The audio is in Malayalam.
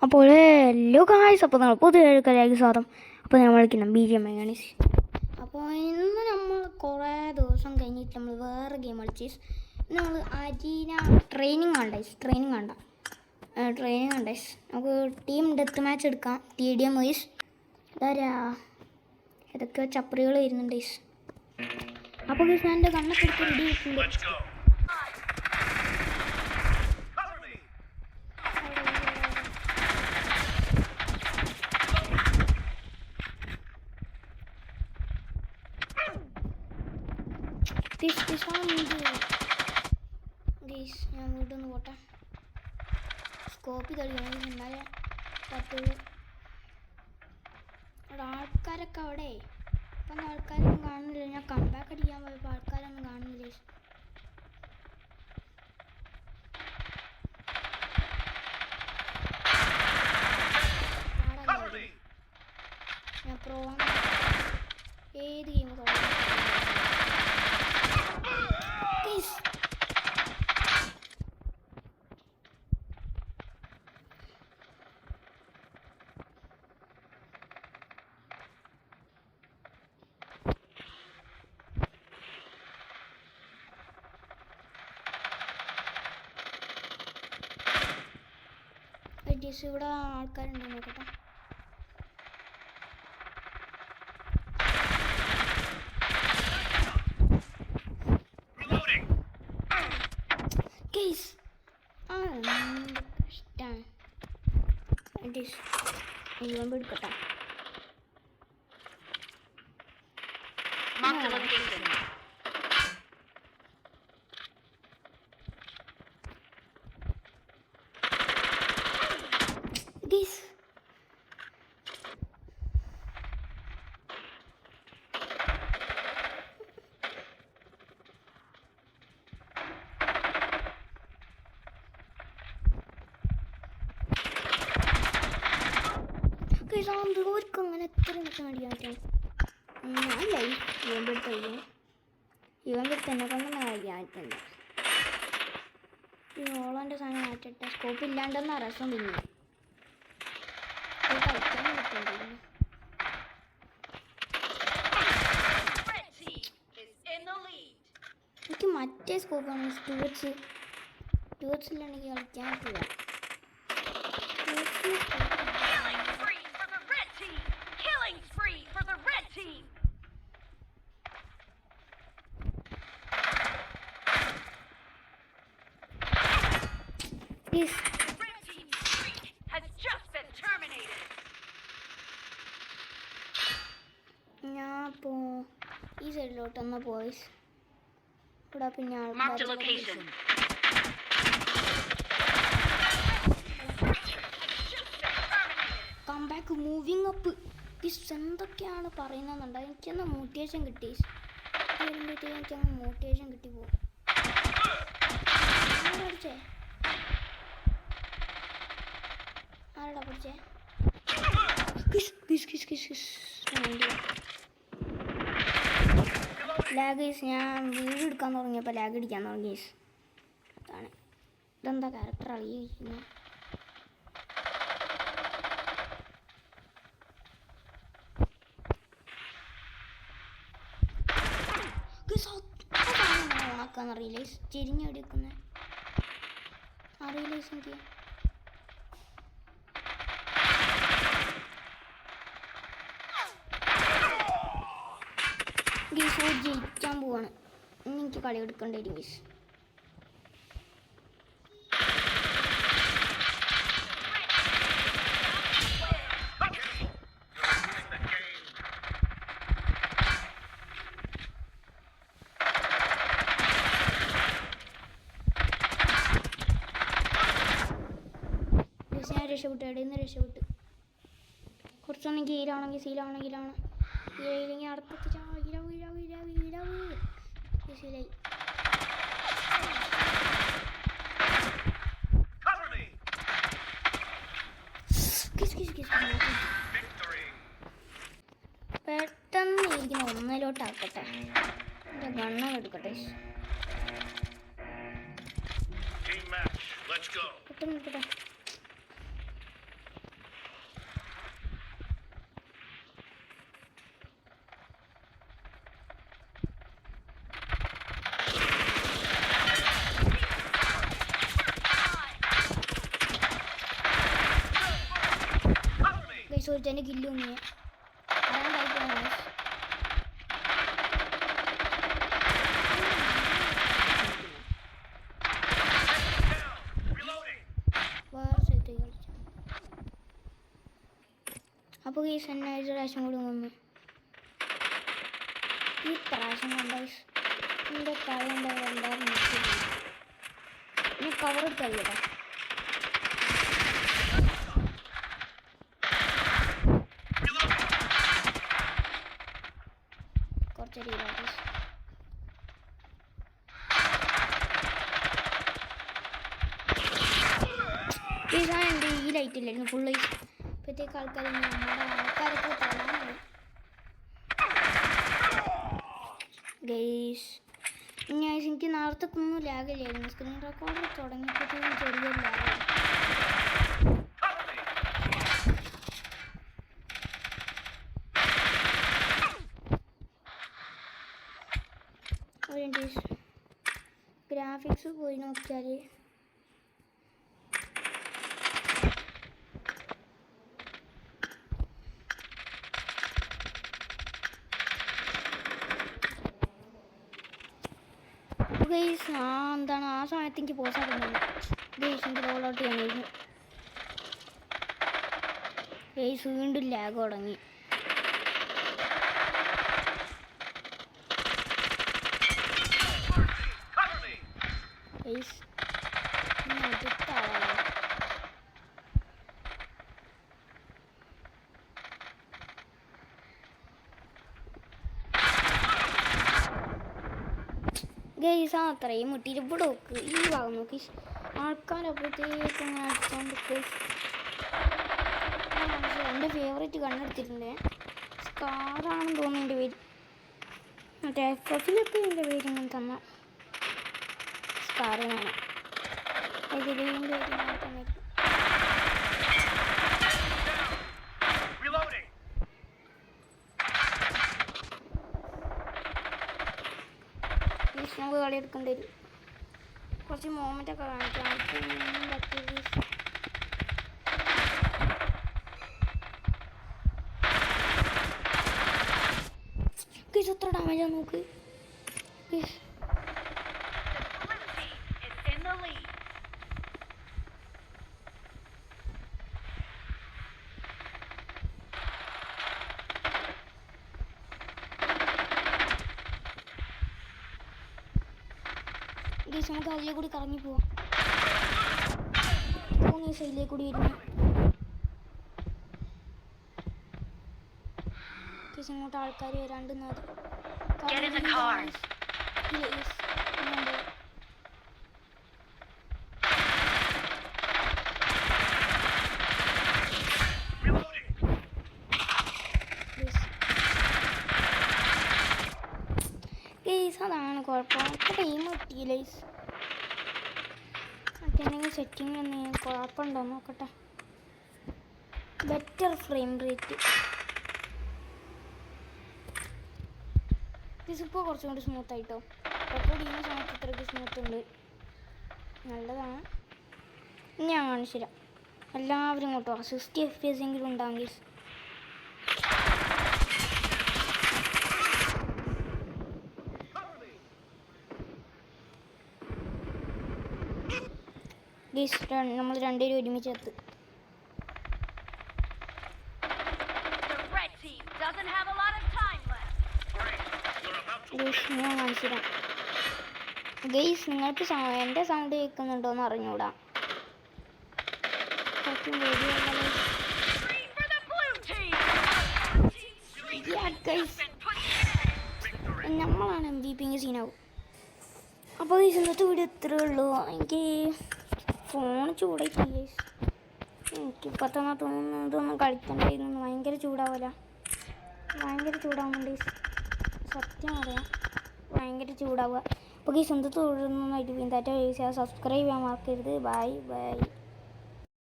അപ്പോൾ ഹലോ ഗായ്സ്, അപ്പോൾ നമ്മൾ പുതിയ കളിയാക്കി സ്വാഗതം. അപ്പോൾ നമ്മൾ കളിക്കണം BGMI ഗണേഷ്. അപ്പോൾ ഇന്ന് നമ്മൾ കുറേ ദിവസം കഴിഞ്ഞിട്ട് നമ്മൾ വേറെ ഗെയിം കളിച്ചു. നമ്മൾ അരീന ട്രെയിനിങ് കണ്ട നമുക്ക് ടീം ഡെത്ത് മാച്ച് എടുക്കാം. TDM വൈസ് ഇതാരാ ഏതൊക്കെയോ ചപ്പറികൾ വരുന്നുണ്ട്. അപ്പോൾ ഞാൻ എൻ്റെ കണ്ണൊക്കെ എടുത്ത് റെഡി ആയിട്ടുണ്ട്. ഞാൻ വീട്ടൊന്ന് പോട്ടെ. സ്കോപ്പ് കളിക്കണം എന്നാലേ പറ്റുള്ളൂ. അവിടെ ആൾക്കാരൊക്കെ അവിടെ ഇപ്പം ആൾക്കാരൊന്നും കാണുന്നില്ല. ഞാൻ കമ്പാക്ക് അടിക്കാൻ പോയപ്പോൾ ആൾക്കാരൊന്നും കാണുന്നില്ല. ഞാൻ പ്രോ ഏത് ഗെയിം തുടങ്ങി ഇവിടെ ആൾക്കാരുണ്ടോ നോക്കട്ടെ. ഇഷ്ടമാണ് എടുക്കട്ടെ. ദൂരക്ക് അങ്ങനെ എത്ര നിൽക്കാൻ വേണ്ടിയാണ് ഞാൻ ലൈഫ് ഇവൻ്റെ തന്നെ കൊണ്ടൊന്നും കളിക്കാനിട്ടുണ്ട്. ഈ ഓളൻ്റെ സാധനം മാറ്റിട്ട് സ്കോപ്പ് ഇല്ലാണ്ടെന്ന രസം. പിന്നെ കളിക്കാൻ പറ്റുന്നുണ്ട്. എനിക്ക് മറ്റേ സ്കോപ്പാണ് ടൂവ്സിലാണെങ്കിൽ കളിക്കാൻ പറ്റില്ല. ഞാൻ ഈ സൈഡിലോട്ടൊന്ന് പോയി ഇവിടെ പിന്നെ കംബാക്ക് മൂവിങ് അപ്പ് എന്തൊക്കെയാണ് പറയുന്നുണ്ട്. എനിക്കൊന്ന് മോട്ടിവേഷൻ കിട്ടി. വരുമ്പോഴത്തേക്ക് എനിക്കങ്ങ് മോട്ടിവേഷൻ കിട്ടി പോകും. ആരടാ പഠിച്ചേ? ലാഗീസ് ഞാൻ വീഡിയോ എടുക്കാൻ തുടങ്ങിയപ്പോൾ ലാഗ് അടിക്കാൻ തുടങ്ങി. അതാണ് ഇതെന്താ ക്യാരക്ടർ അറിയിക്കുന്നത്. ഓണാക്കാന്നറിയില്ല. ചെരിഞ്ഞെടുക്കുന്ന അറിയില്ല എനിക്ക്. ജയിക്കാൻ പോവാണ്. എനിക്ക് കളി എടുക്കേണ്ടി വരും. ഞാൻ രക്ഷപ്പെട്ടു. ഇടയിൽ നിന്ന് രക്ഷപ്പെട്ടു. കുറച്ചൊന്നും കീഴാണെങ്കിൽ സീലാണെങ്കിലാണ് ഇല്ലെങ്കിൽ അടുത്തെത്തി ശരിയായി. പെട്ടെന്ന് ഇരിക്കുന്ന ഒന്നിലോട്ടാക്കട്ടെ. എൻ്റെ ഗണ്ണം എടുക്കട്ടെ. പെട്ടെന്ന് എടുക്കട്ടെ. ഗൈസ് ഒരുത്തൻ്റെ കില്ല് വന്നു അതാണ് ഗൈസ്. വേറെ സ്ഥലത്തേക്ക് കളിച്ചു. അപ്പോൾ ഗൈസ് എന്നെ ഒരു പ്രാവശ്യം കൂടി വന്നു. ഈ പ്രാവശ്യം ഗൈസ് എൻ്റെ കളി എന്തായാലും എല്ലാവരും ഇനി കവർ എടുത്ത് കളിക്കട്ടെ. കുറച്ച് രീതിയിലാണ് എൻ്റെ ഈ ലൈറ്റ് ഇല്ലായിരുന്നു ഫുൾ ലൈറ്റ്. ഇപ്പോഴത്തേക്ക് ആൾക്കാർ നമ്മുടെ ആൾക്കാരൊക്കെ തരാൻ ഗൈസ്. ഇനി എനിക്ക് നേരത്തെ ഒന്നും ലാഗില്ലായിരുന്നു. സ്ക്രീൻ റെക്കോർഡർ തുടങ്ങിയപ്പോഴത്തേക്കും ചെറിയ ലാഗായി. ഗ്രാഫിക്സ് പോയി നോക്കിയാൽ ഗൈസ് എന്താണ് ആ സമയത്ത് എനിക്ക് പോസാറുണ്ട്. ഗൈസ് എനിക്ക് റോൾ ഔട്ട് ചെയ്യാനായിരുന്നു. ഗൈസ് വീണ്ടും ലാഗ് തുടങ്ങി. ഗൈസ് അടുത്താവാ ഗൈസ് അത്രയും മുട്ടിയിട്ട് ഇവിടെ നോക്ക്. ഈ ഭാഗം നോക്കി ആൾക്കാരപ്പോഴത്തേക്ക് അങ്ങനെ അടിച്ചോണ്ട് എൻ്റെ ഫേവറേറ്റ് കണ്ണെടുത്തിട്ടുണ്ട്. സ്കാറാണെന്ന് തോന്നുന്നു എൻ്റെ പേര്. മറ്റേ എഫിലൊക്കെ എൻ്റെ പേര് ഇങ്ങനെ തന്ന സ്കാറിനാണ്. ഇതിലെയും പേര് ഇങ്ങനെ തന്നെ. നമുക്ക് കളി എടുക്കേണ്ടി വരും. കുറച്ച് മോമെൻ്റൊക്കെ കാണിക്കാം. എത്ര ഡാമേജാ നോക്ക്. ഗൈസ് നമുക്ക് അതിലേ കൂടി കറങ്ങി പോവാം. ഈ സൈഡിലേക്ക് കൂടി വരുന്നു. ഗൈസ് ഇങ്ങോട്ട് ആൾക്കാർ വരാണ്ട് ഗൈസ് അതാണ് കുഴപ്പം. അപ്പോൾ ടൈം കിട്ടിയില്ല ഗൈസ്. മറ്റെന്തെങ്കിലും സെറ്റിംഗ് എന്തെങ്കിലും കുഴപ്പമുണ്ടോ നോക്കട്ടെ. ബെറ്റർ ഫ്രെയിം റേറ്റ് ഇതിപ്പോൾ കുറച്ചും കൂടി സ്മൂത്തായിട്ടോ. റെക്കോർഡ് ചെയ്യുന്ന സമയത്ത് ഇത്രയ്ക്ക് സ്മൂത്ത് ഉണ്ട്. നല്ലതാണ്. ഞാൻ കാണിച്ചു തരാം. എല്ലാവരും ഇങ്ങോട്ട് പോകാം. 60 FPS എങ്കിലും ഉണ്ടാകും ഗൈസ്. നമ്മൾ രണ്ടുപേരും ഒരുമിച്ച് എത്തും. ഞാൻ കാണിച്ചു തരാം ഗൈസ്. നിങ്ങൾക്ക് എൻ്റെ സൗണ്ട് കേൾക്കുന്നുണ്ടോയെന്ന് അറിഞ്ഞൂടാ. നമ്മളാണ് MVP സീനാവും. അപ്പോൾ ഗൈസ് ഇന്നത്തെ വീഡിയോ ഇത്രയേ ഉള്ളൂ. എനിക്ക് ഫോൺ ചൂടായിട്ട് ഗൈസ്. എനിക്കിപ്പോൾ തന്നെ തോന്നുന്നു ഇതൊന്നും കളിക്കണ്ടായിരുന്നു. ഭയങ്കര ചൂടാവില്ല. ഭയങ്കര ചൂടാവുന്നുണ്ട് ഗൈസ്. സത്യം പറയാം, ഭയങ്കര ചൂടാവുക. അപ്പോൾ ഗൈസ് എന്ത് തുടർന്നതായിട്ട് വീണ്ടാറ്റ സബ്സ്ക്രൈബ് ചെയ്യാൻ മറക്കരുത്. Bye bye.